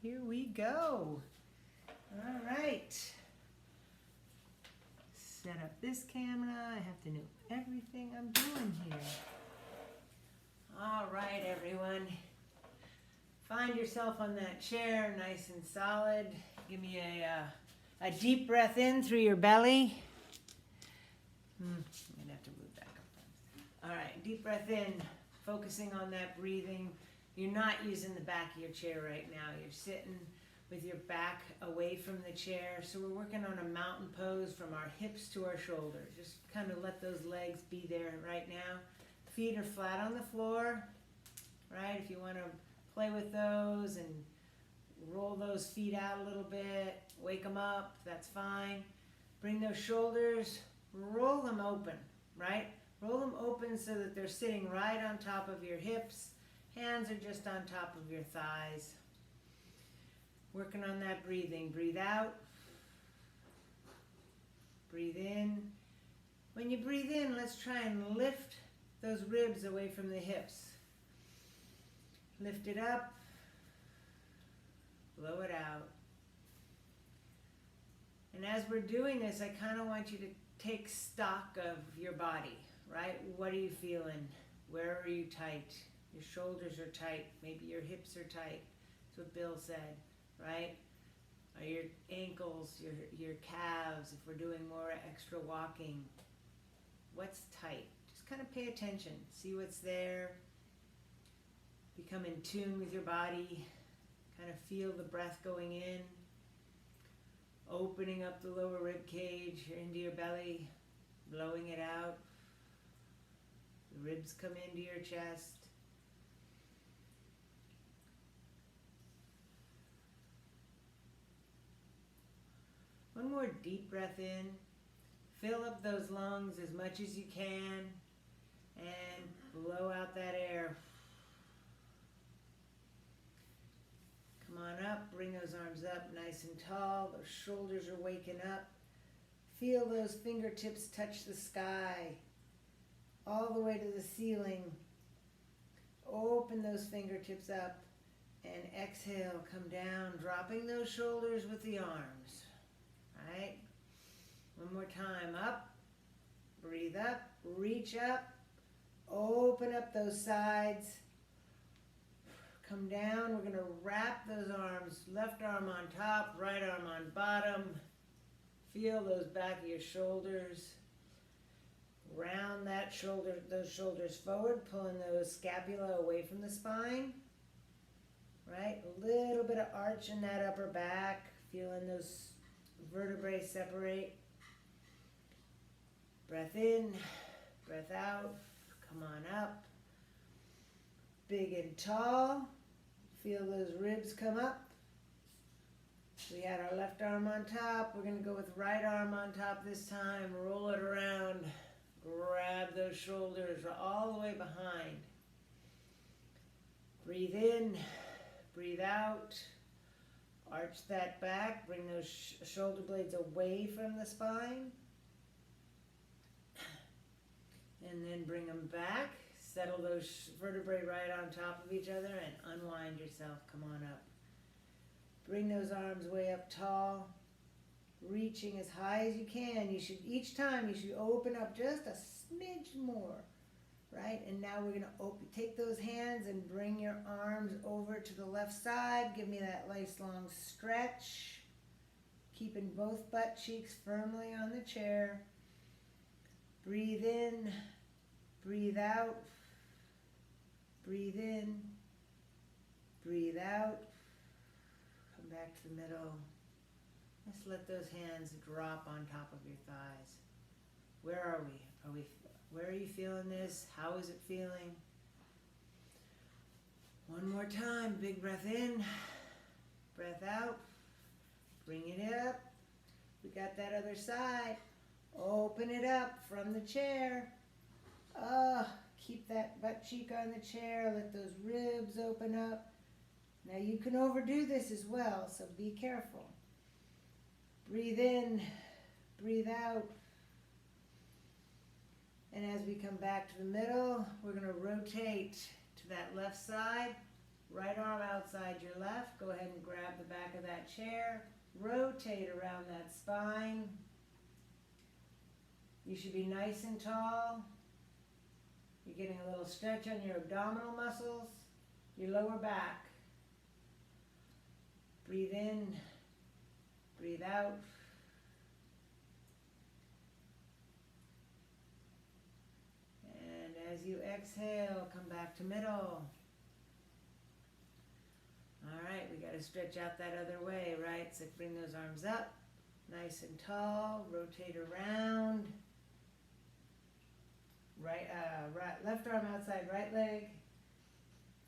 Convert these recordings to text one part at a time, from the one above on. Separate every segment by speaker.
Speaker 1: Here we go. All right. Set up this camera. I have to know everything I'm doing here. All right, everyone. Find yourself on that chair, nice and solid. Give me a deep breath in through your belly. I'm gonna have to move back up. All right, deep breath in, focusing on that breathing. You're not using the back of your chair right now. You're sitting with your back away from the chair. So we're working on a mountain pose from our hips to our shoulders. Just kind of let those legs be there right now. Feet are flat on the floor, right? If you want to play with those and roll those feet out a little bit, wake them up, that's fine. Bring those shoulders, roll them open, right? Roll them open so that they're sitting right on top of your hips. Hands are just on top of your thighs. Working on that breathing. Breathe out. Breathe in. When you breathe in, let's try and lift those ribs away from the hips. Lift it up. Blow it out. And as we're doing this, I kind of want you to take stock of your body, right? What are you feeling? Where are you tight? Your shoulders are tight. Maybe your hips are tight. That's what Bill said, right? Are your ankles, your calves, if we're doing more extra walking, what's tight? Just kind of pay attention. See what's there. Become in tune with your body. Kind of feel the breath going in. Opening up the lower rib cage into your belly. Blowing it out. The ribs come into your chest. One more deep breath in. Fill up those lungs as much as you can and blow out that air. Come on up, bring those arms up nice and tall. Those shoulders are waking up. Feel those fingertips touch the sky all the way to the ceiling. Open those fingertips up and exhale, come down, dropping those shoulders with the arms. Right? One more time. Up. Breathe up. Reach up. Open up those sides. Come down. We're going to wrap those arms. Left arm on top, right arm on bottom. Feel those back of your shoulders. Round that shoulder, those shoulders forward, pulling those scapula away from the spine. Right? A little bit of arch in that upper back. Feeling those vertebrae separate. Breath in, breath out. Come on up. Big and tall. Feel those ribs come up. We had our left arm on top. We're going to go with right arm on top this time. Roll it around. Grab those shoulders all the way behind. Breathe in, breathe out. Arch that back, bring those shoulder blades away from the spine. And then bring them back. Settle those vertebrae right on top of each other and unwind yourself. Come on up. Bring those arms way up tall. Reaching as high as you can. Each time you should open up just a smidge more. Right? And now we're going to take those hands and bring your arms over to the left side. Give me that nice long stretch. Keeping both butt cheeks firmly on the chair. Breathe in. Breathe out. Breathe in. Breathe out. Come back to the middle. Just let those hands drop on top of your thighs. Where are we? Where are you feeling this? How is it feeling? One more time. Big breath in. Breath out. Bring it up. We got that other side. Open it up from the chair. Keep that butt cheek on the chair. Let those ribs open up. Now you can overdo this as well, so be careful. Breathe in. Breathe out. And as we come back to the middle, we're going to rotate to that left side. Right arm outside your left. Go ahead and grab the back of that chair. Rotate around that spine. You should be nice and tall. You're getting a little stretch on your abdominal muscles, your lower back. Breathe in, breathe out. And as you exhale, come back to middle. All right, we got to stretch out that other way, right? So bring those arms up, nice and tall, rotate around. Left arm outside right leg.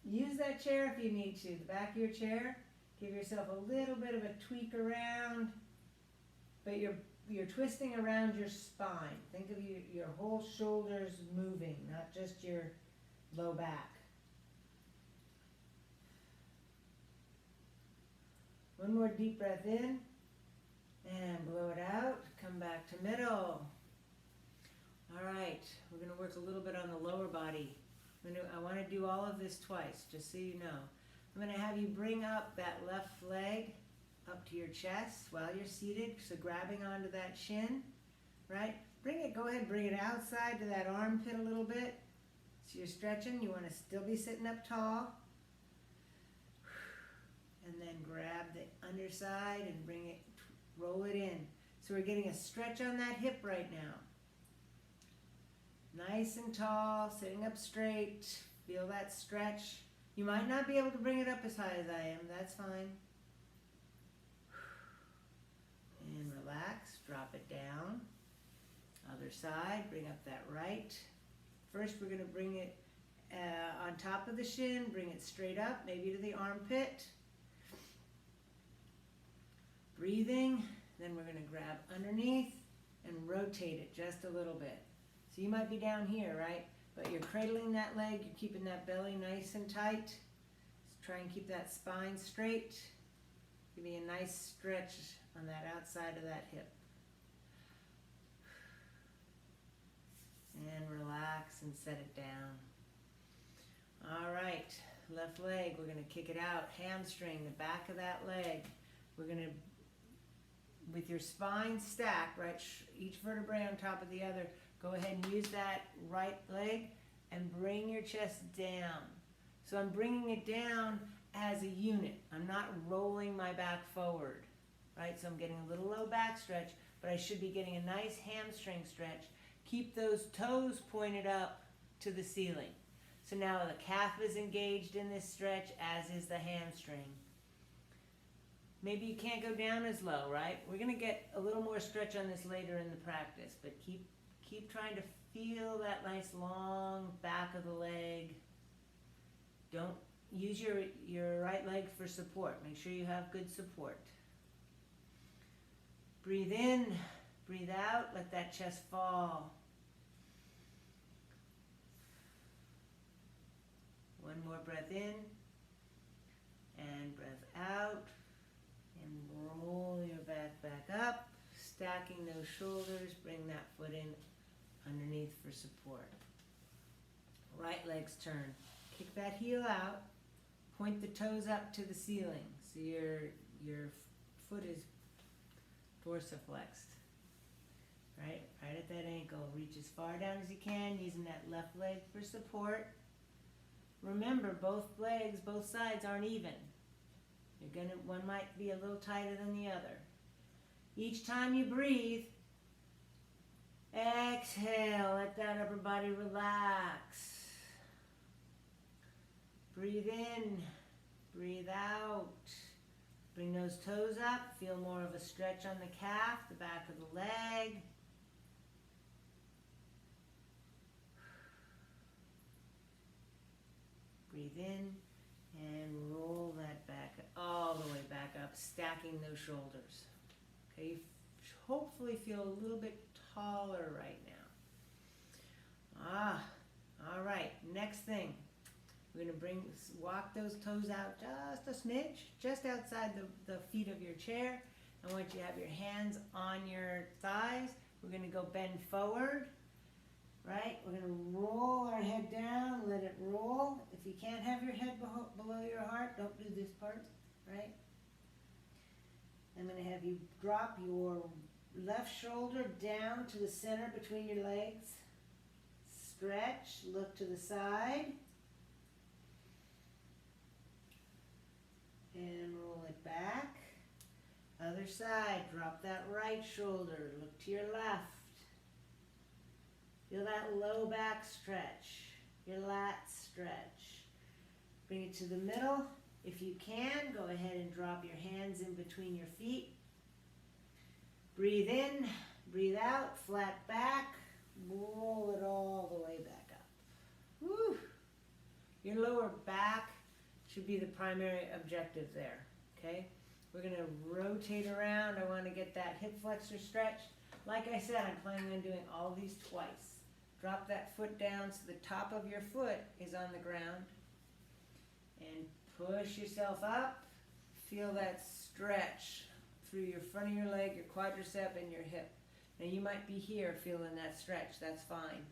Speaker 1: Use that chair if you need to, the back of your chair. Give yourself a little bit of a tweak around, but you're twisting around your spine. Think of your whole shoulders moving, not just your low back. One more deep breath in and blow it out. Come back to middle. All right, we're going to work a little bit on the lower body. I want to do all of this twice, just so you know. I'm going to have you bring up that left leg up to your chest while you're seated, so grabbing onto that shin, right? Go ahead, bring it outside to that armpit a little bit. So you're stretching, you want to still be sitting up tall. And then grab the underside and roll it in. So we're getting a stretch on that hip right now. Nice and tall, sitting up straight. Feel that stretch. You might not be able to bring it up as high as I am. That's fine. And relax. Drop it down. Other side. Bring up that right. First, we're going to bring it on top of the shin. Bring it straight up, maybe to the armpit. Breathing. Then we're going to grab underneath and rotate it just a little bit. So you might be down here, right? But you're cradling that leg, you're keeping that belly nice and tight. Just try and keep that spine straight. Give me a nice stretch on that outside of that hip. And relax and set it down. All right, left leg, we're gonna kick it out. Hamstring, the back of that leg. We're gonna, with your spine stacked, right, each vertebrae on top of the other, go ahead and use that right leg and bring your chest down. So I'm bringing it down as a unit. I'm not rolling my back forward, right? So I'm getting a little low back stretch, but I should be getting a nice hamstring stretch. Keep those toes pointed up to the ceiling. So now the calf is engaged in this stretch, as is the hamstring. Maybe you can't go down as low, right? We're gonna get a little more stretch on this later in the practice, but keep trying to feel that nice long back of the leg. Don't use your right leg for support. Make sure you have good support. Breathe in, breathe out, let that chest fall. One more breath in and breath out. And roll your back up, stacking those shoulders. Bring that foot in underneath for support. Right leg's turn. Kick that heel out. Point the toes up to the ceiling. So your foot is dorsiflexed. Right at that ankle. Reach as far down as you can, using that left leg for support. Remember, both legs, both sides aren't even. One might be a little tighter than the other. Each time you breathe, exhale, let that upper body relax. Breathe in, breathe out. Bring those toes up, feel more of a stretch on the calf, the back of the leg. Breathe in and roll that back all the way back up, stacking those shoulders. Okay, you hopefully feel a little bit taller right now. All right, next thing. We're gonna walk those toes out just a smidge, just outside the feet of your chair. I want you to have your hands on your thighs. We're gonna go bend forward, right? We're going to roll our head down, let it roll. If you can't have your head below your heart, don't do this part, right? I'm going to have you drop your left shoulder down to the center between your legs. Stretch, look to the side. And roll it back. Other side, drop that right shoulder, look to your left. Feel that low back stretch, your lats stretch. Bring it to the middle. If you can, go ahead and drop your hands in between your feet. Breathe in, breathe out, flat back. Roll it all the way back up. Woo! Your lower back should be the primary objective there, okay? We're going to rotate around. I want to get that hip flexor stretch. Like I said, I'm planning on doing all of these twice. Drop that foot down so the top of your foot is on the ground. And push yourself up. Feel that stretch through your front of your leg, your quadricep, and your hip. Now you might be here feeling that stretch. That's fine.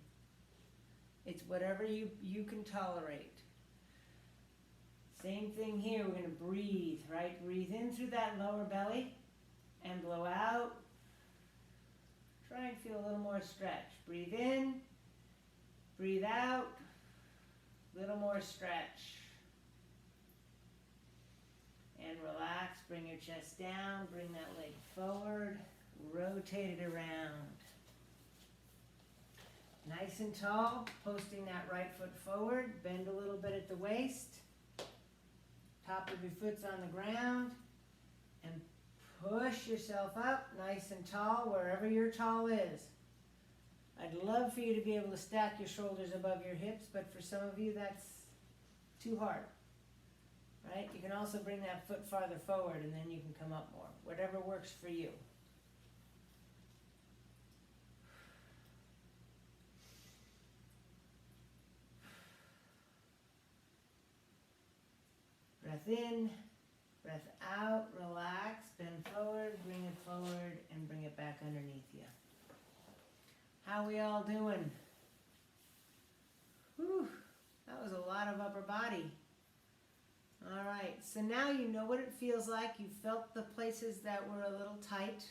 Speaker 1: It's whatever you can tolerate. Same thing here. We're going to breathe, right? Breathe in through that lower belly and blow out. Try and feel a little more stretch. Breathe in, breathe out, little more stretch. And relax, bring your chest down, bring that leg forward, rotate it around. Nice and tall, posting that right foot forward, bend a little bit at the waist. Top of your foot's on the ground, and push yourself up nice and tall wherever your tall is. I'd love for you to be able to stack your shoulders above your hips, but for some of you that's too hard, right? You can also bring that foot farther forward and then you can come up more, whatever works for you. Breath in, breath out, relax, bend forward, bring it forward, and bring it back underneath you. How we all doing? Whew, that was a lot of upper body. All right, so now you know what it feels like. You felt the places that were a little tight.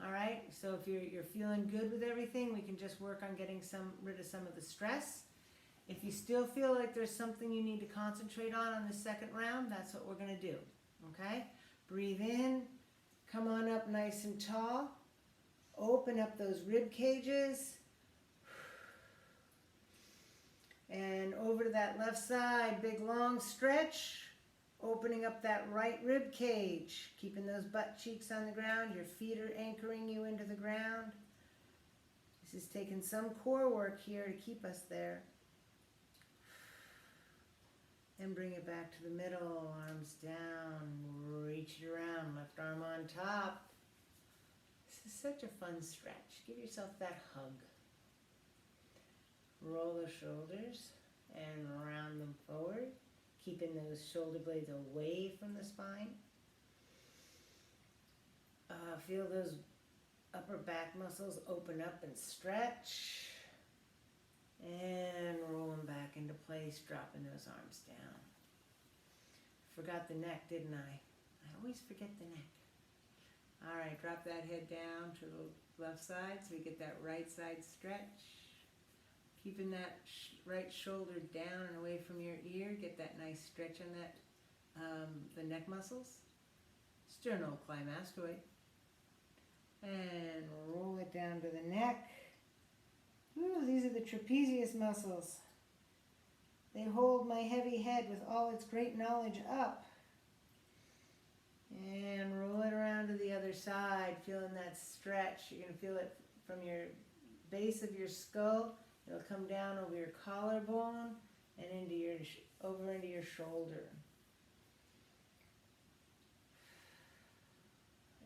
Speaker 1: All right, so if you're feeling good with everything, we can just work on getting rid of some of the stress. If you still feel like there's something you need to concentrate on the second round, that's what we're going to do, okay? Breathe in, come on up nice and tall. Open up those rib cages. And over to that left side, big long stretch. Opening up that right rib cage. Keeping those butt cheeks on the ground. Your feet are anchoring you into the ground. This is taking some core work here to keep us there. And bring it back to the middle, arms down, reach it around, left arm on top. This is such a fun stretch. Give yourself that hug. Roll the shoulders and round them forward, keeping those shoulder blades away from the spine. Feel those upper back muscles open up and stretch. And roll them back into place, dropping those arms down. Forgot the neck, didn't I? I always forget the neck. All right, drop that head down to the left side so we get that right side stretch. Keeping that right shoulder down and away from your ear. Get that nice stretch on that, the neck muscles. Sternocleidomastoid. And roll it down to the neck. Ooh, these are the trapezius muscles. They hold my heavy head with all its great knowledge up. And roll it around to the other side, feeling that stretch. You're going to feel it from your base of your skull. It'll come down over your collarbone and over into your shoulder.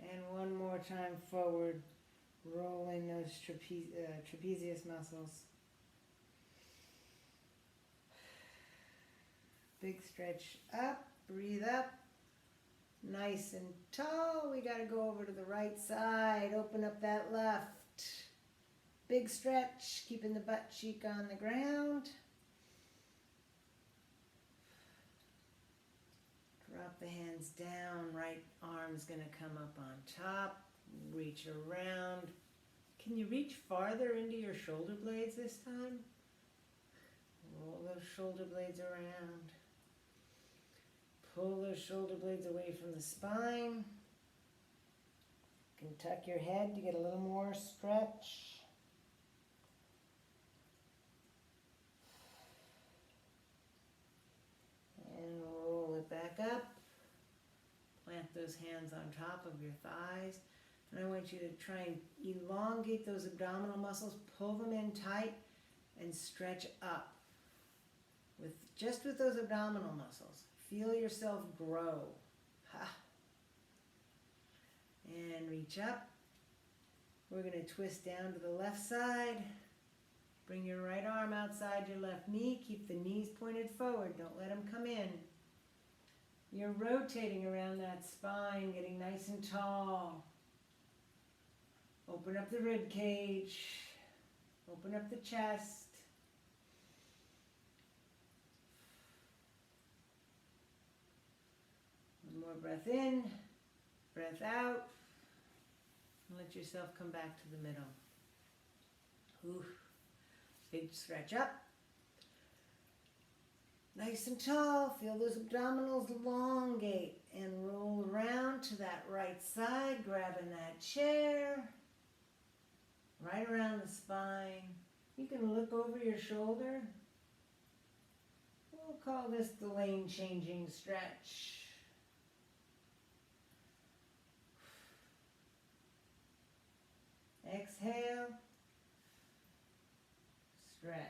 Speaker 1: And one more time forward. Rolling those trapezius muscles. Big stretch up, breathe up. Nice and tall. We got to go over to the right side. Open up that left. Big stretch, keeping the butt cheek on the ground. Drop the hands down, right arm's gonna come up on top. Reach around. Can you reach farther into your shoulder blades this time? Roll those shoulder blades around. Pull those shoulder blades away from the spine. You can tuck your head to get a little more stretch. And roll it back up. Plant those hands on top of your thighs. And I want you to try and elongate those abdominal muscles, pull them in tight, and stretch up. Just with those abdominal muscles. Feel yourself grow. Ha. And reach up. We're going to twist down to the left side. Bring your right arm outside your left knee. Keep the knees pointed forward. Don't let them come in. You're rotating around that spine, getting nice and tall. Open up the rib cage. Open up the chest. One more breath in, breath out. And let yourself come back to the middle. Ooh. Big stretch up. Nice and tall. Feel those abdominals elongate and roll around to that right side, grabbing that chair. Right around the spine. You can look over your shoulder. We'll call this the lane changing stretch. Exhale. Stretch.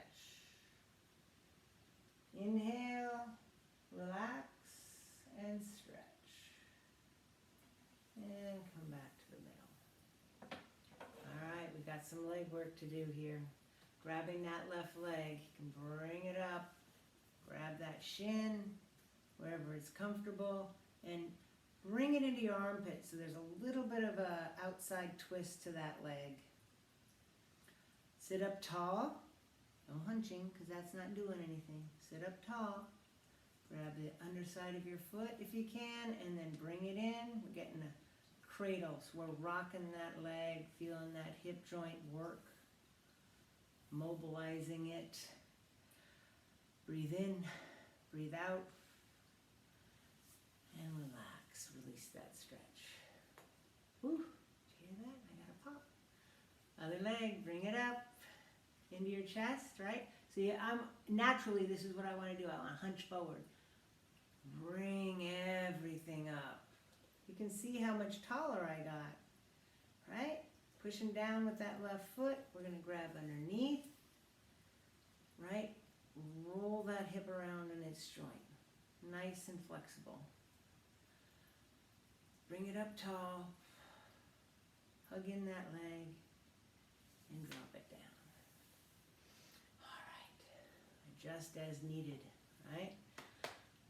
Speaker 1: Inhale, relax, and stretch. And come back to the middle. All right, we got some leg work to do here. Grabbing that left leg, you can bring it up, grab that shin, wherever it's comfortable, and bring it into your armpit so there's a little bit of a outside twist to that leg. Sit up tall. No hunching, because that's not doing anything. Sit up tall. Grab the underside of your foot if you can, and then bring it in. We're getting a cradle, so we're rocking that leg, feeling that hip joint work. Mobilizing it. Breathe in, breathe out, and relax. Release that stretch. Whew, did you hear that? I got a pop. Other leg, bring it up. Into your chest, right? So naturally, this is what I want to do. I want to hunch forward. Bring everything up. You can see how much taller I got, right? Pushing down with that left foot. We're going to grab underneath, right? Roll that hip around in its joint. Nice and flexible. Bring it up tall. Hug in that leg and drop it down. Just as needed, right?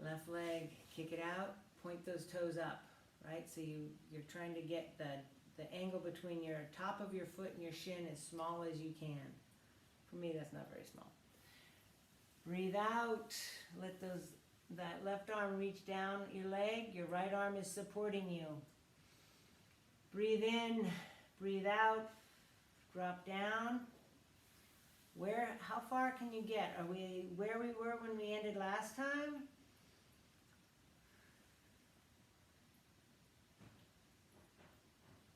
Speaker 1: Left leg, kick it out, point those toes up, right? So you're trying to get the angle between your top of your foot and your shin as small as you can. For me, that's not very small. Breathe out, let that left arm reach down your leg, your right arm is supporting you. Breathe in, breathe out, drop down. How far can you get? Are we where we were when we ended last time?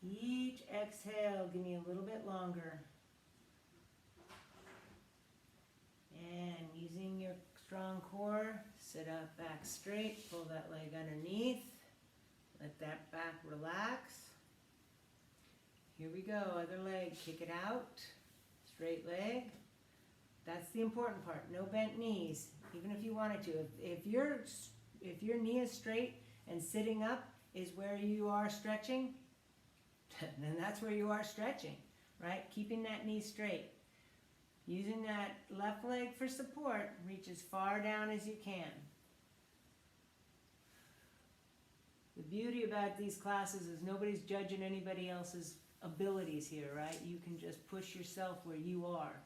Speaker 1: Each exhale, give me a little bit longer. And using your strong core, sit up, back straight, pull that leg underneath. Let that back relax. Here we go, other leg, kick it out. Straight leg. That's the important part. No bent knees, even if you wanted to. If your knee is straight and sitting up is where you are stretching, then that's where you are stretching, right? Keeping that knee straight. Using that left leg for support, reach as far down as you can. The beauty about these classes is nobody's judging anybody else's abilities here, right? You can just push yourself where you are.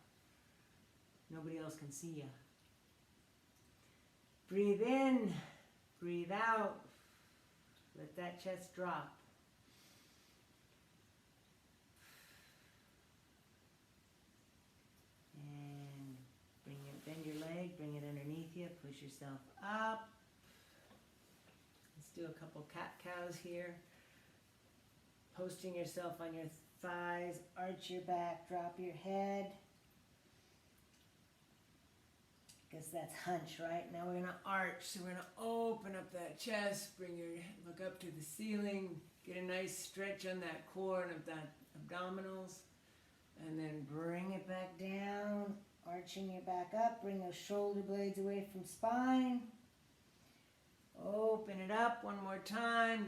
Speaker 1: Nobody else can see you. Breathe in, breathe out. Let that chest drop. And bend your leg, bring it underneath you, push yourself up. Let's do a couple cat-cows here. Posting yourself on your thighs, arch your back, drop your head. Guess that's hunch, right? Now we're gonna arch, so we're gonna open up that chest, look up to the ceiling, get a nice stretch on that core and of that abdominals, and then bring it back down, arching your back up, bring those shoulder blades away from spine. Open it up one more time.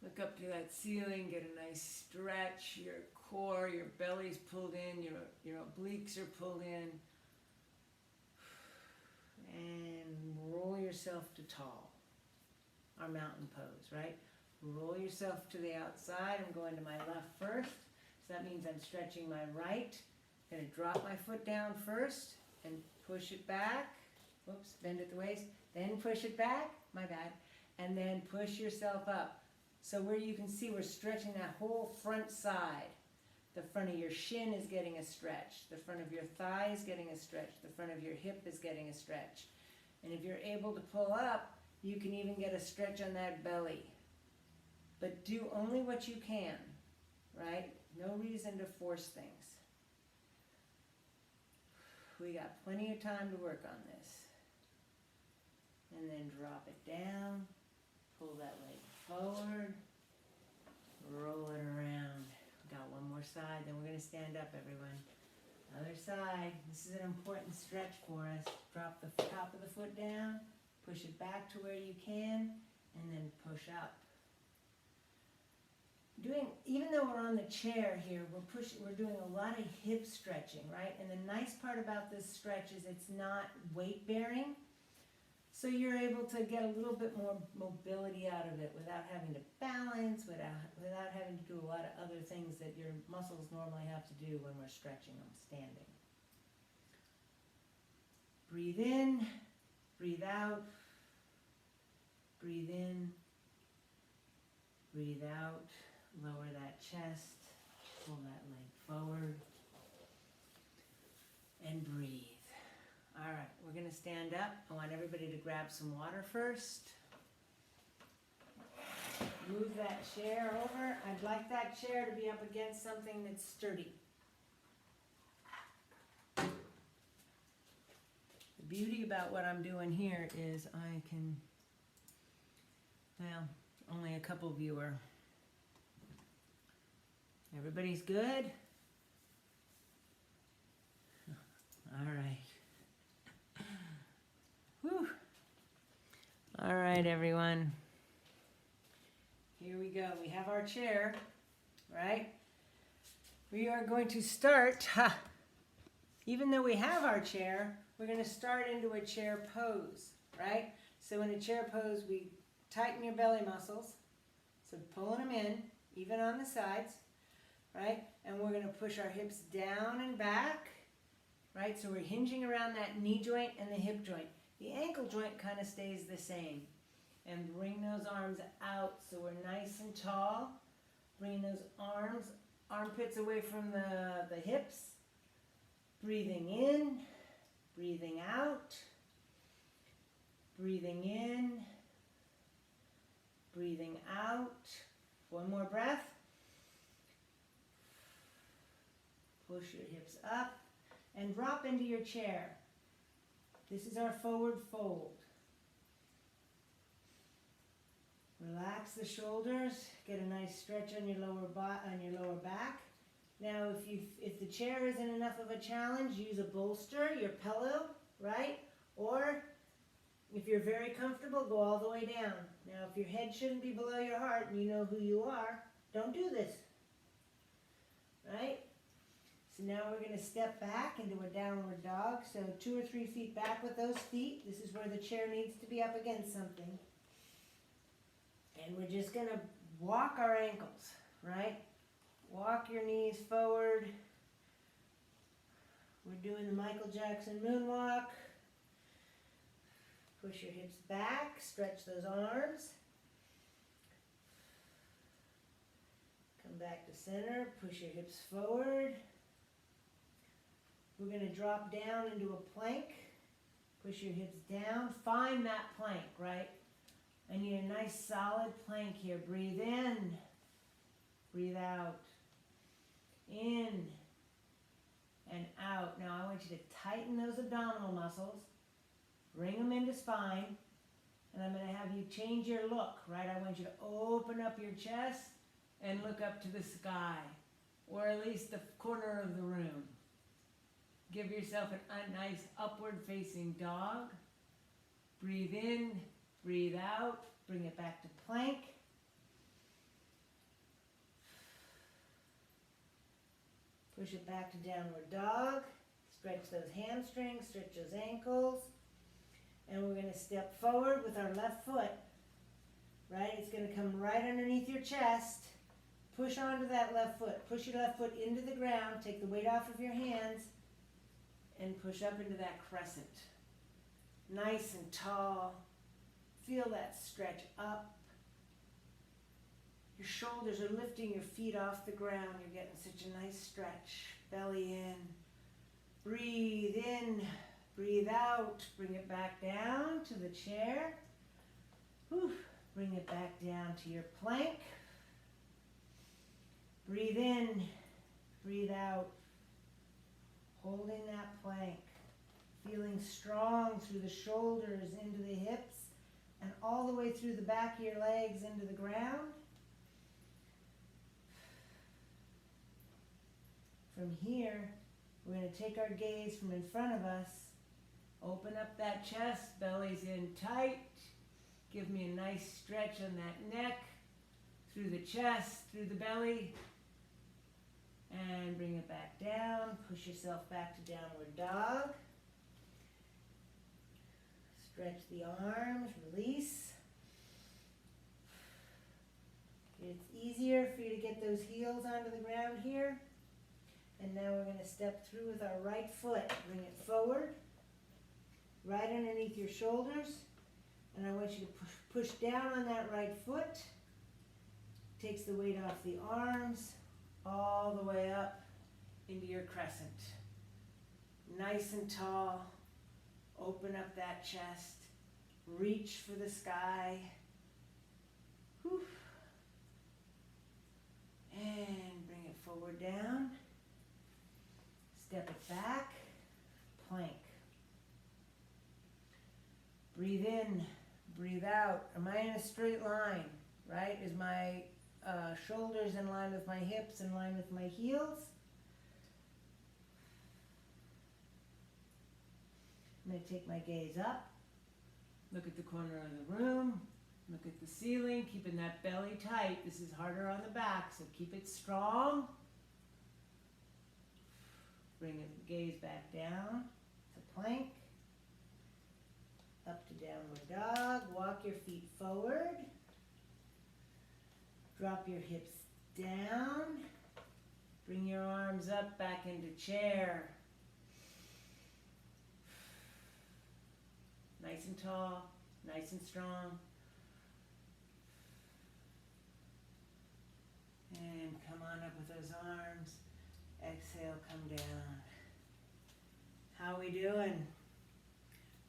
Speaker 1: Look up to that ceiling, get a nice stretch, your core, your belly's pulled in, your obliques are pulled in. And roll yourself to tall, our mountain pose, right? Roll yourself to the outside. I'm going to my left first, so that means I'm stretching my right. I'm going to drop my foot down first and push it back. Whoops, bend at the waist. Then push it back, my bad, and then push yourself up. So where you can see we're stretching that whole front side. The front of your shin is getting a stretch. The front of your thigh is getting a stretch. The front of your hip is getting a stretch. And if you're able to pull up, you can even get a stretch on that belly. But do only what you can, right? No reason to force things. We got plenty of time to work on this. And then drop it down. Pull that leg forward. Roll it around. Got one more side, then we're going to stand up, everyone. Other side. This is an important stretch for us. Drop the top of the foot down, push it back to where you can, and then push up. Even though we're on the chair here, we're doing a lot of hip stretching, right? And the nice part about this stretch is it's not weight bearing. So you're able to get a little bit more mobility out of it without having to balance, without having to do a lot of other things that your muscles normally have to do when we're stretching them, standing. Breathe in, breathe out, breathe in, breathe out, lower that chest, pull that leg forward, and breathe. All right, we're going to stand up. I want everybody to grab some water first. Move that chair over. I'd like that chair to be up against something that's sturdy. The beauty about what I'm doing here is I can, well, only a couple of you are. Everybody's good? All right. Whew. All right, everyone. Here we go. We have our chair, right? We are going to start, even though we have our chair, we're going to start into a chair pose, right? So in a chair pose, we tighten your belly muscles. So pulling them in, even on the sides, right? And we're going to push our hips down and back, right? So we're hinging around that knee joint and the hip joint. The ankle joint kind of stays the same. And bring those arms out so we're nice and tall. Bring those armpits away from the hips. Breathing in, breathing out. Breathing in, breathing out. One more breath. Push your hips up and drop into your chair. This is our forward fold. Relax the shoulders. Get a nice stretch on your lower back. Now, if the chair isn't enough of a challenge, use a bolster, your pillow, right? Or if you're very comfortable, go all the way down. Now, if your head shouldn't be below your heart and you know who you are, don't do this, right? So now we're going to step back into a downward dog. So 2 or 3 feet back with those feet. This is where the chair needs to be up against something. And we're just going to walk our ankles. right? Walk your knees forward. We're doing the Michael Jackson moonwalk. Push your hips back, stretch those arms. Come back to center, push your hips forward. We're going to drop down into a plank. Push your hips down. Find that plank, right? I need a nice solid plank here. Breathe in. Breathe out. In and out. Now I want you to tighten those abdominal muscles. Bring them into spine. And I'm going to have you change your look, right? I want you to open up your chest and look up to the sky. Or at least the corner of the room. Give yourself a nice upward facing dog. Breathe in, breathe out, bring it back to plank. Push it back to downward dog. Stretch those hamstrings, stretch those ankles. And we're going to step forward with our left foot. Right? It's going to come right underneath your chest. Push onto that left foot. Push your left foot into the ground. Take the weight off of your hands. And push up into that crescent. Nice and tall. Feel that stretch up. Your shoulders are lifting your feet off the ground. You're getting such a nice stretch. Belly in. Breathe in. Breathe out. Bring it back down to the chair. Whew. Bring it back down to your plank. Breathe in. Breathe out. Holding that plank, feeling strong through the shoulders, into the hips, and all the way through the back of your legs into the ground. From here, we're going to take our gaze from in front of us, open up that chest, belly's in tight, give me a nice stretch on that neck, through the chest, through the belly. And bring it back down. Push yourself back to downward dog. Stretch the arms. Release. It's easier for you to get those heels onto the ground here. And now we're going to step through with our right foot. Bring it forward. Right underneath your shoulders. And I want you to push down on that right foot. Takes the weight off the arms. All the way up into your crescent. Nice and tall. Open up that chest. Reach for the sky. Whew. And bring it forward down. Step it back. Plank. Breathe in. Breathe out. Am I in a straight line? Right? Is my shoulders in line with my hips, in line with my heels? I'm going to take my gaze up. Look at the corner of the room. Look at the ceiling, keeping that belly tight. This is harder on the back, so keep it strong. Bring the gaze back down to plank. Up to downward dog. Walk your feet forward. Drop your hips down. Bring your arms up, back into chair. Nice and tall, nice and strong. And come on up with those arms. Exhale, come down. How we doing?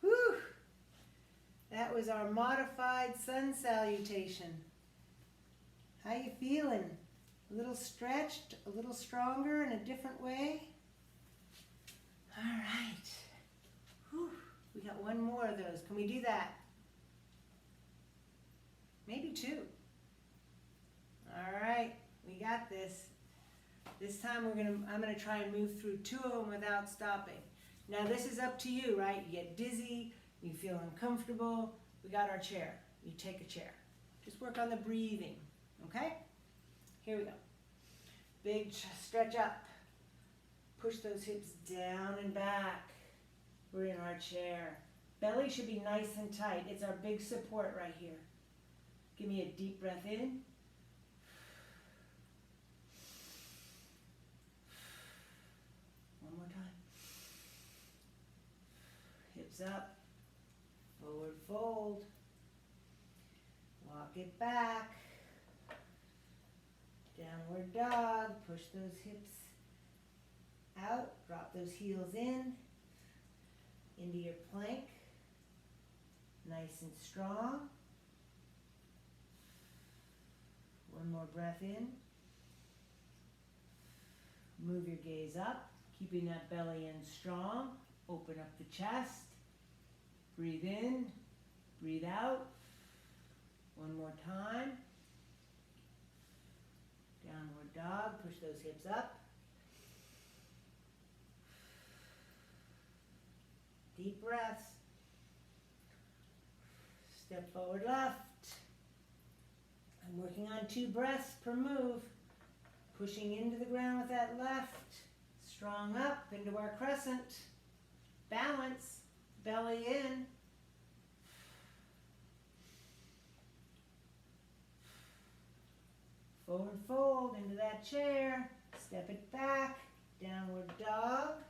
Speaker 1: Whew! That was our modified sun salutation. How you feeling? A little stretched, a little stronger in a different way? All right. Whew. We got one more of those. Can we do that? Maybe two. All right, we got this. This time I'm gonna try and move through two of them without stopping. Now this is up to you, right? You get dizzy, you feel uncomfortable. We got our chair. You take a chair. Just work on the breathing, okay? Here we go. Big stretch up. Push those hips down and back. We're in our chair. Belly should be nice and tight. It's our big support right here. Give me a deep breath in. up, forward fold, walk it back, downward dog, push those hips out, drop those heels into your plank, nice and strong. One more breath in. Move your gaze up, keeping that belly in strong. Open up the chest. Breathe in, breathe out. One more time. Downward dog, push those hips up. Deep breaths. Step forward left. I'm working on 2 breaths per move. Pushing into the ground with that left. Strong up into our crescent. Balance. Belly in. Forward fold into that chair. Step it back. Downward dog.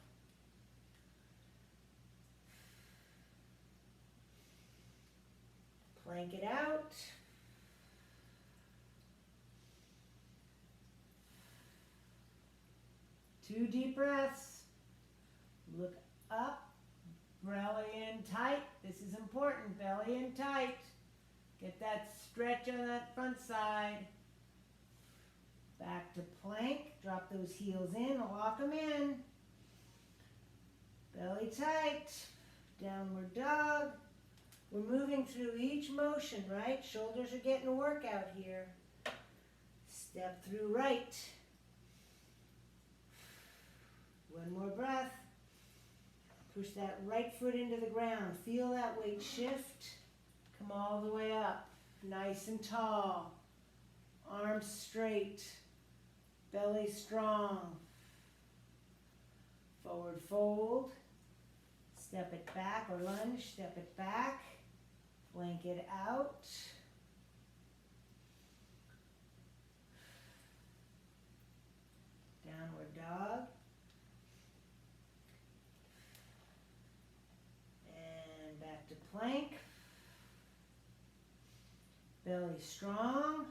Speaker 1: Plank it out. Two deep breaths. Look up. Belly in tight. This is important. Belly in tight. Get that stretch on that front side. Back to plank. Drop those heels in. Lock them in. Belly tight. Downward dog. We're moving through each motion, right? Shoulders are getting a workout here. Step through right. One more breath. Push that right foot into the ground. Feel that weight shift. Come all the way up. Nice and tall. Arms straight. Belly strong. Forward fold. Step it back or lunge. Step it back. Plank it out. Downward dog. And back to plank. Belly strong.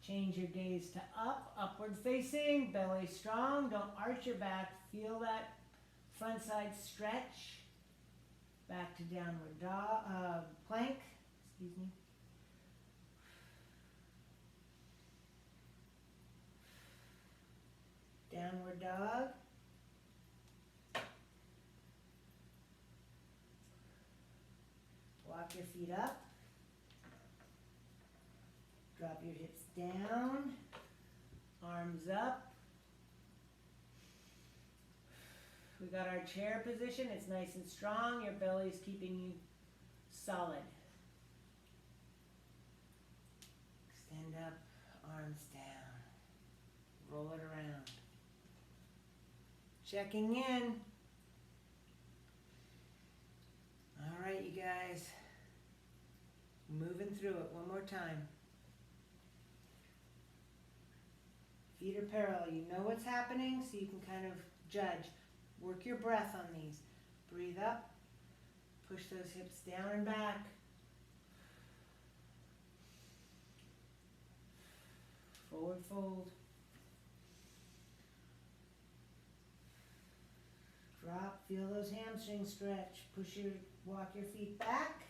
Speaker 1: Change your gaze to up, upward facing, belly strong. Don't arch your back. Feel that front side stretch. Back to downward dog, plank, excuse me. Downward dog. Walk your feet up. Drop your hips down. Arms up. We got our chair position. It's nice and strong. Your belly is keeping you solid. Extend up, arms down. Roll it around. Checking in. All right, you guys. Moving through it one more time. Feet are parallel. You know what's happening, so you can kind of judge. Work your breath on these. Breathe up. Push those hips down and back. Forward fold. Drop. Feel those hamstrings stretch. Walk your feet back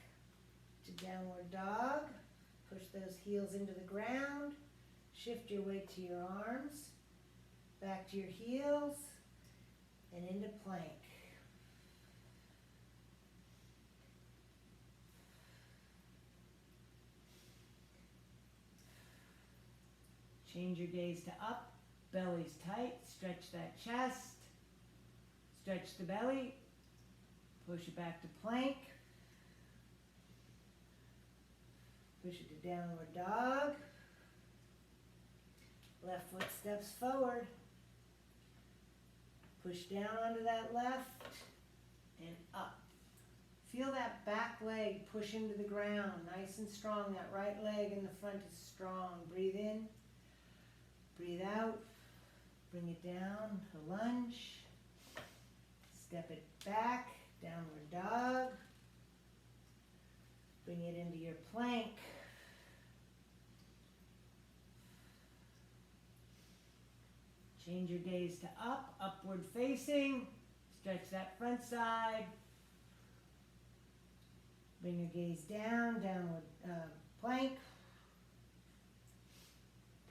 Speaker 1: to downward dog. Push those heels into the ground. Shift your weight to your arms. Back to your heels. And into plank. Change your gaze to up. Belly's tight. Stretch that chest. Stretch the belly. Push it back to plank. Push it to downward dog. Left foot steps forward. Push down onto that left and up. Feel that back leg push into the ground, nice and strong. That right leg in the front is strong. Breathe in, breathe out. Bring it down, a lunge. Step it back, downward dog. Bring it into your plank. Change your gaze to up, upward facing. Stretch that front side. Bring your gaze down, downward plank.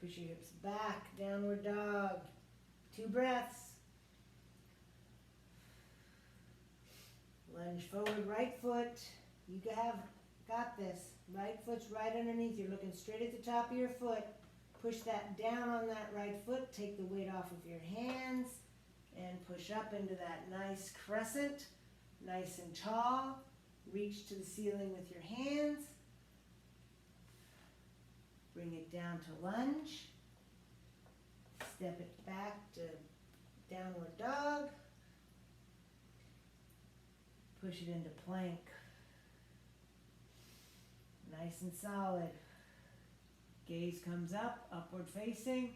Speaker 1: Push your hips back, downward dog. 2 breaths. Lunge forward, right foot. You got this. Right foot's right underneath. You're looking straight at the top of your foot. Push that down on that right foot. Take the weight off of your hands and push up into that nice crescent, nice and tall. Reach to the ceiling with your hands. Bring it down to lunge. Step it back to downward dog. Push it into plank. Nice and solid. Gaze comes up, upward facing.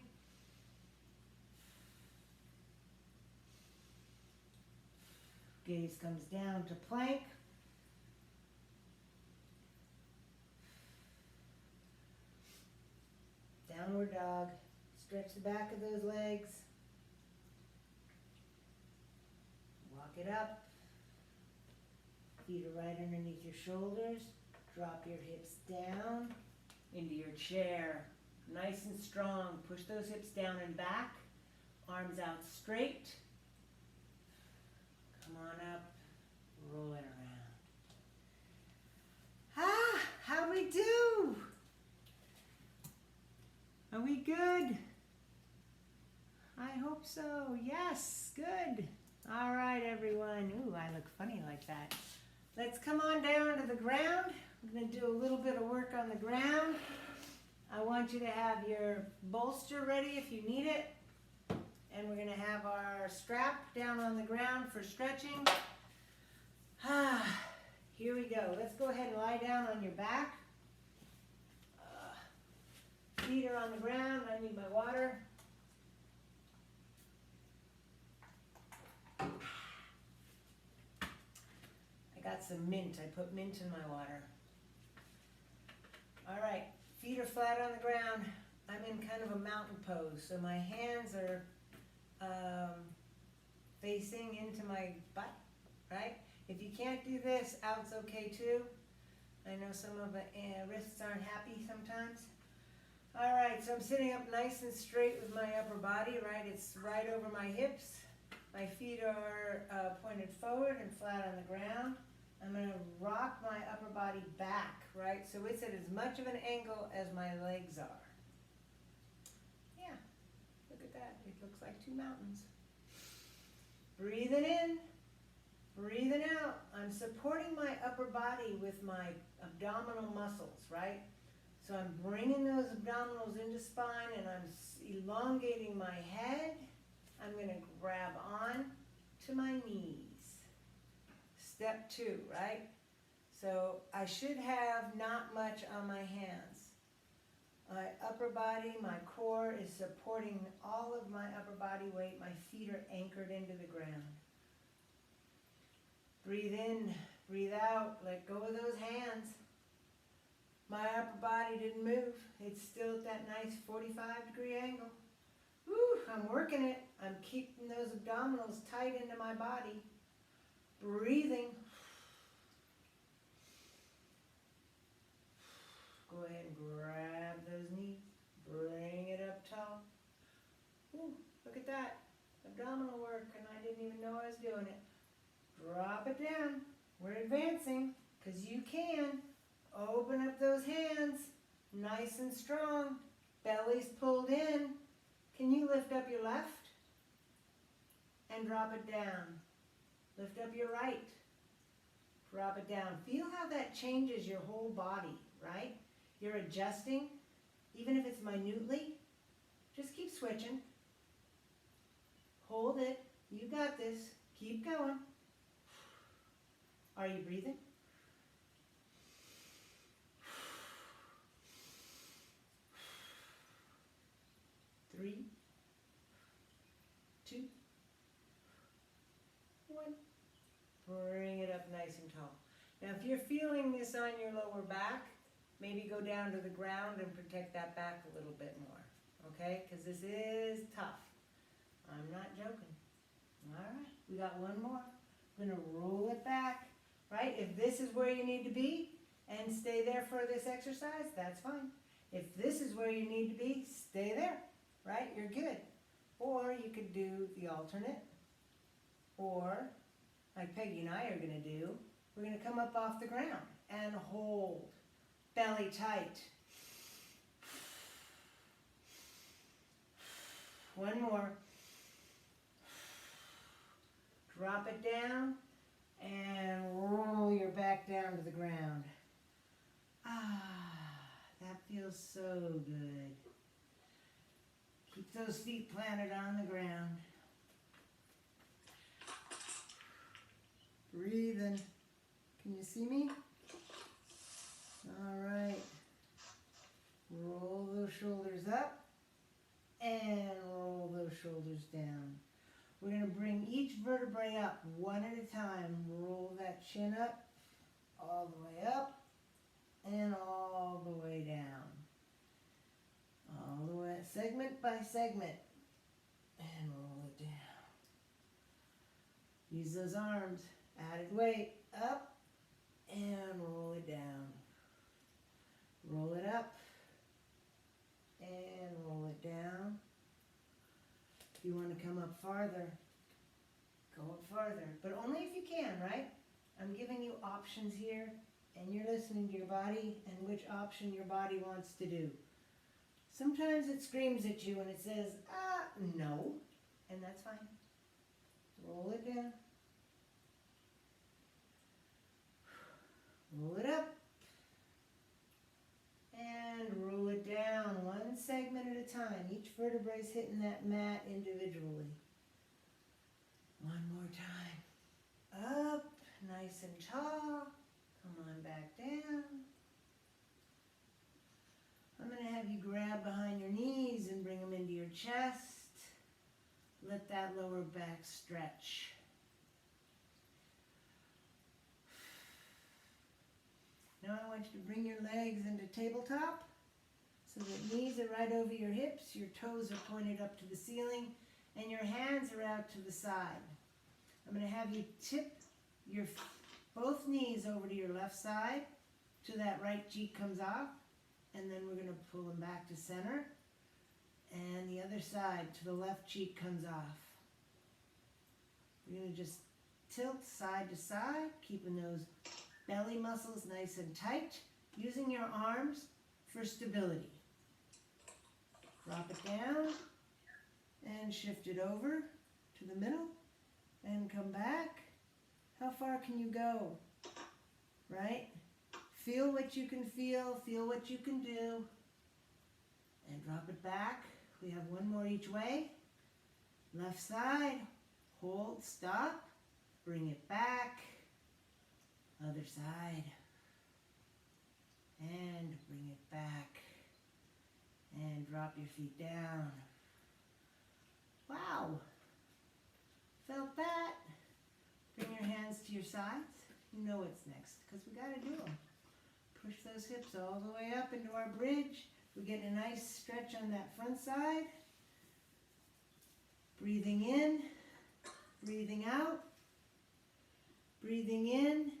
Speaker 1: Gaze comes down to plank. Downward dog. Stretch the back of those legs. Walk it up. Feet are right underneath your shoulders. Drop your hips down into your chair. Nice and strong. Push those hips down and back. Arms out straight. Come on up. Roll it around. How'd we do? Are we good? I hope so. Yes, good. All right, everyone. Ooh, I look funny like that. Let's come on down to the ground. We're going to do a little bit of work on the ground. I want you to have your bolster ready if you need it. And we're going to have our strap down on the ground for stretching. Here we go. Let's go ahead and lie down on your back. Feet are on the ground. I need my water. I got some mint. I put mint in my water. All right, feet are flat on the ground. I'm in kind of a mountain pose, so my hands are facing into my butt, right? If you can't do this, out's okay too. I know some of the wrists aren't happy sometimes. All right, so I'm sitting up nice and straight with my upper body, right? It's right over my hips. My feet are pointed forward and flat on the ground. I'm going to rock my upper body back, right? So it's at as much of an angle as my legs are. Yeah, look at that. It looks like 2 mountains. Breathing in, breathing out. I'm supporting my upper body with my abdominal muscles, right? So I'm bringing those abdominals into spine and I'm elongating my head. I'm going to grab on to my knees. Step 2, right? So I should have not much on my hands. My upper body, my core is supporting all of my upper body weight. My feet are anchored into the ground. Breathe in, breathe out, let go of those hands. My upper body didn't move. It's still at that nice 45-degree angle. Woo, I'm working it. I'm keeping those abdominals tight into my body. Breathing. Go ahead and grab those knees. Bring it up tall. Ooh, look at that. Abdominal work, and I didn't even know I was doing it. Drop it down. We're advancing, because you can. Open up those hands. Nice and strong. Belly's pulled in. Can you lift up your left? And drop it down. Lift up your right. Drop it down. Feel how that changes your whole body, right? You're adjusting, even if it's minutely. Just keep switching. Hold it. You got this. Keep going. Are you breathing? Three, 2, 1. Bring it up nice and tall. Now, if you're feeling this on your lower back, maybe go down to the ground and protect that back a little bit more, okay? Because this is tough. I'm not joking. All right, we got one more. We're gonna roll it back, right? If this is where you need to be and stay there for this exercise, that's fine. If this is where you need to be, stay there, right? You're good. Or you could do the alternate, or like Peggy and I are gonna do, we're gonna come up off the ground and hold, belly tight. One more. Drop it down and roll your back down to the ground. Ah, that feels so good. Keep those feet planted on the ground. Breathing. Can you see me? All right. Roll those shoulders up and roll those shoulders down. We're going to bring each vertebrae up one at a time. Roll that chin up, all the way up, and all the way down. All the way, segment by segment, and roll it down. Use those arms, added weight, up, and roll it down. Roll it up, and roll it down. If you want to come up farther, go up farther, but only if you can, right? I'm giving you options here, and you're listening to your body and which option your body wants to do. Sometimes it screams at you and it says, no, and that's fine. Roll it down. Roll it up. And roll it down, one segment at a time. Each vertebrae is hitting that mat individually. One more time. Up, nice and tall. Come on back down. I'm going to have you grab behind your knees and bring them into your chest. Let that lower back stretch. Now I want you to bring your legs into tabletop so that knees are right over your hips, your toes are pointed up to the ceiling, and your hands are out to the side. I'm going to have you tip your both knees over to your left side till that right cheek comes off, and then we're going to pull them back to center, and the other side to the left cheek comes off. We're going to just tilt side to side, keeping those belly muscles nice and tight, using your arms for stability. Drop it down and shift it over to the middle and come back. How far can you go? Right? Feel what you can feel what you can do, and drop it back. We have one more each way. Left side, hold, stop, bring it back. Other side, and bring it back, and drop your feet down. Wow, felt that? Bring your hands to your sides. You know what's next, because we got to do them. Push those hips all the way up into our bridge. We get a nice stretch on that front side. Breathing in, breathing out, breathing in,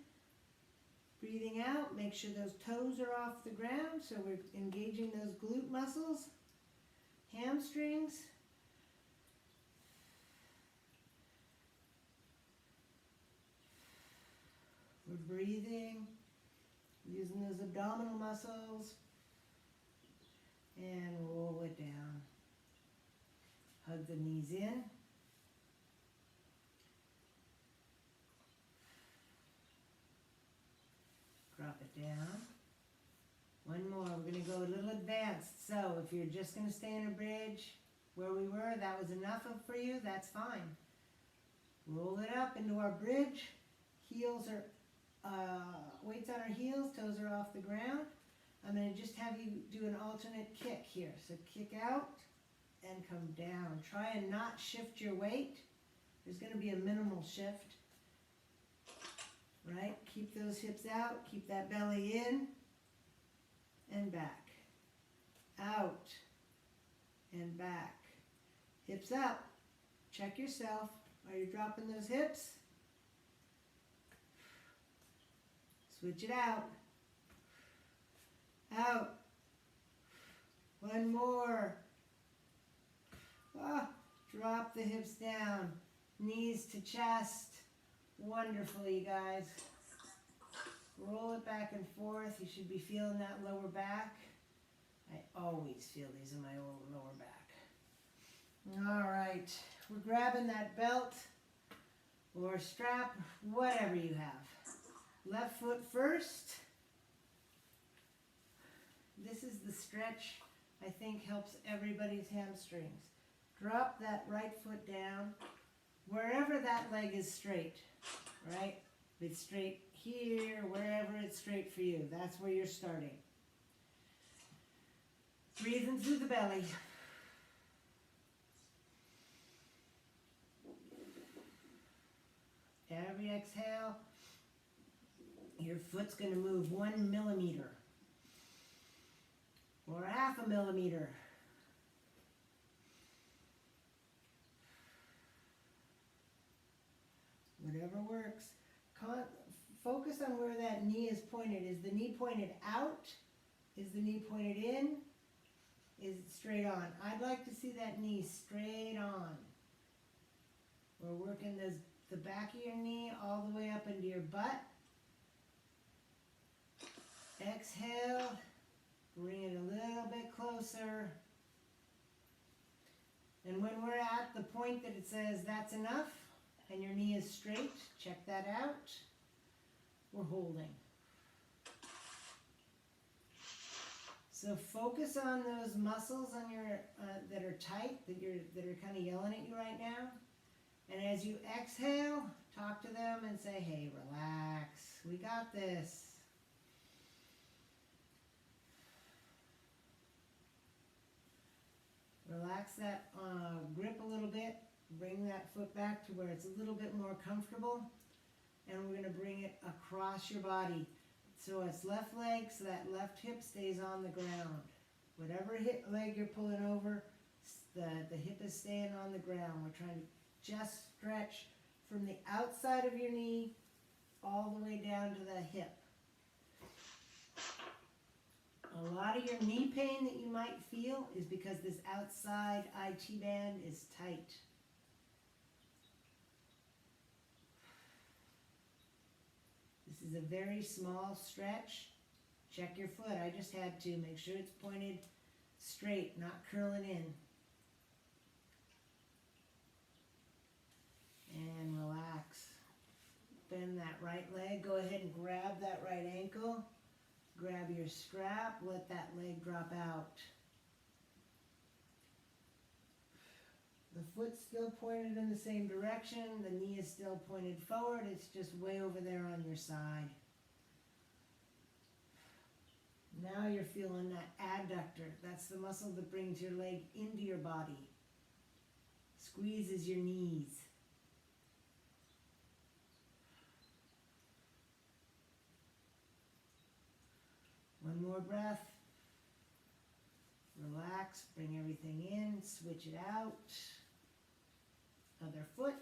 Speaker 1: breathing out. Make sure those toes are off the ground so we're engaging those glute muscles, hamstrings. We're breathing, using those abdominal muscles, and roll it down. Hug the knees in. Drop it down. One more. We're going to go a little advanced. So if you're just going to stay in a bridge where we were, that was enough for you, that's fine. Roll it up into our bridge. Heels are, weights on our heels, toes are off the ground. I'm going to just have you do an alternate kick here. So kick out and come down. Try and not shift your weight. There's going to be a minimal shift. right? Keep those hips out, keep that belly in and back, out and back, hips up. Check yourself. Are you dropping those hips? Switch it out. Out. One more. Ah, drop the hips down. Knees to chest. Wonderful, you guys. Roll it back and forth. You should be feeling that lower back. I always feel these in my lower back. All right. We're grabbing that belt or strap, whatever you have. Left foot first. This is the stretch I think helps everybody's hamstrings. Drop that right foot down wherever that leg is straight, right? If it's straight here, wherever it's straight for you, that's where you're starting. Breathing through the belly. Every exhale, your foot's going to move 1 millimeter or 0.5 millimeter. Whatever works. Focus on where that knee is pointed. Is the knee pointed out? Is the knee pointed in? Is it straight on? I'd like to see that knee straight on. We're working the back of your knee all the way up into your butt. Exhale. Bring it a little bit closer. And when we're at the point that it says that's enough, and your knee is straight, check that out. We're holding. So focus on those muscles on your that are tight, that are kind of yelling at you right now. And as you exhale, talk to them and say, "Hey, relax. We got this." Relax that grip a little bit. Bring that foot back to where it's a little bit more comfortable. And we're going to bring it across your body. So it's left leg, so that left hip stays on the ground. Whatever hip leg you're pulling over, the hip is staying on the ground. We're trying to just stretch from the outside of your knee all the way down to the hip. A lot of your knee pain that you might feel is because this outside IT band is tight. This is a very small stretch. Check your foot. I just had to make sure it's pointed straight, not curling in. And relax. Bend that right leg. Go ahead and grab that right ankle. Grab your strap. Let that leg drop out. The foot's still pointed in the same direction. The knee is still pointed forward. It's just way over there on your side. Now you're feeling that adductor. That's the muscle that brings your leg into your body. Squeezes your knees. One more breath. Relax, bring everything in, switch it out. Other foot.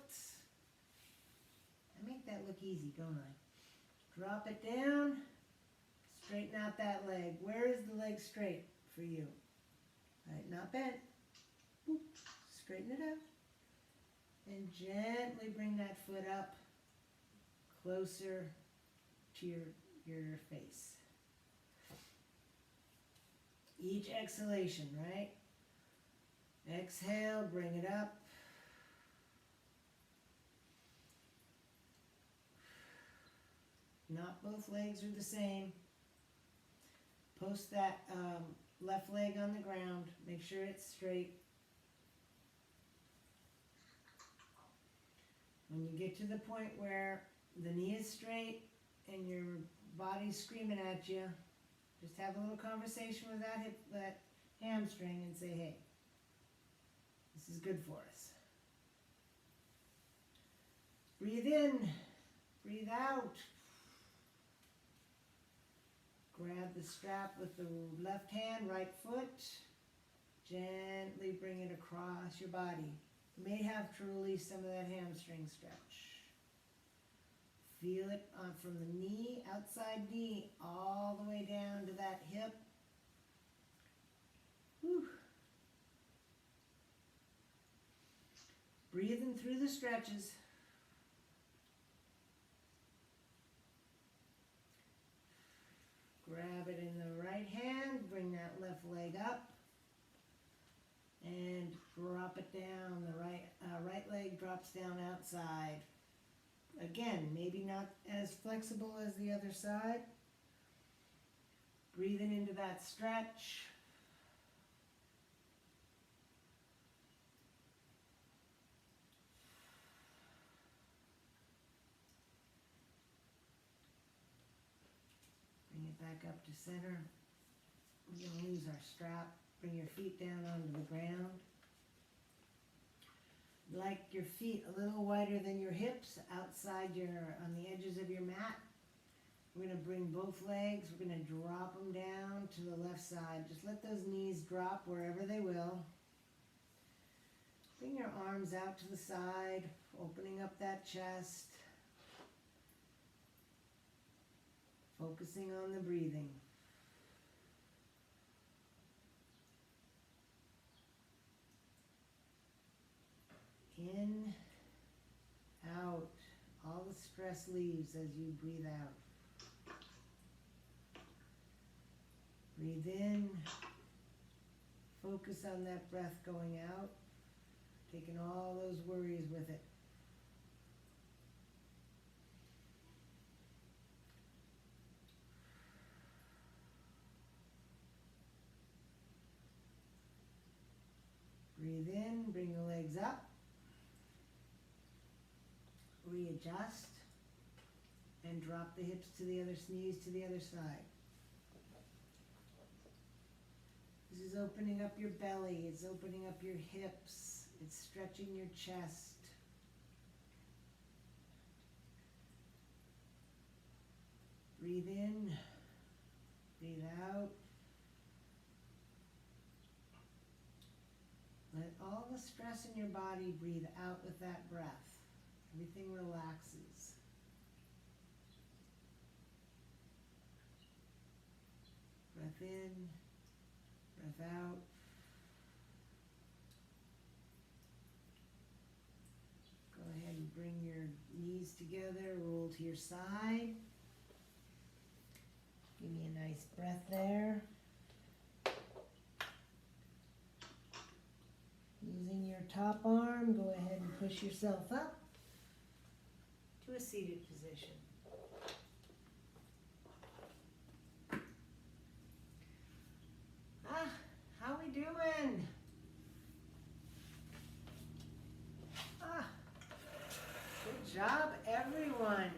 Speaker 1: I make that look easy, don't I? Drop it down. Straighten out that leg. Where is the leg straight for you? All right, not bent. Boop. Straighten it out. And gently bring that foot up closer to your face. Each exhalation, right? Exhale, bring it up. Not both legs are the same. Post that left leg on the ground. Make sure it's straight. When you get to the point where the knee is straight and your body's screaming at you, just have a little conversation with that hamstring and say, "Hey, this is good for us." Breathe in, breathe out. Grab the strap with the left hand, right foot. Gently bring it across your body. You may have to release some of that hamstring stretch. Feel it from the knee, outside knee, all the way down to that hip. Whew. Breathing through the stretches. Grab it in the right hand, bring that left leg up, and drop it down. The right leg drops down outside. Again, maybe not as flexible as the other side. Breathing into that stretch. Bring it back up to center. We're going to lose our strap. Bring your feet down onto the ground. Like your feet a little wider than your hips, outside on the edges of your mat. We're going to bring both legs, we're going to drop them down to the left side. Just let those knees drop wherever they will. Bring your arms out to the side, opening up that chest. Focusing on the breathing. In, out. All the stress leaves as you breathe out. Breathe in. Focus on that breath going out. Taking all those worries with it. Breathe in, bring the legs up. Readjust. And drop the hips to the other knees to the other side. This is opening up your belly. It's opening up your hips. It's stretching your chest. Breathe in. Breathe out. Let all the stress in your body breathe out with that breath. Everything relaxes. Breath in, breath out. Go ahead and bring your knees together, roll to your side. Give me a nice breath there. Using your top arm, go ahead and push yourself up to a seated position. How we doing? Good job, everyone.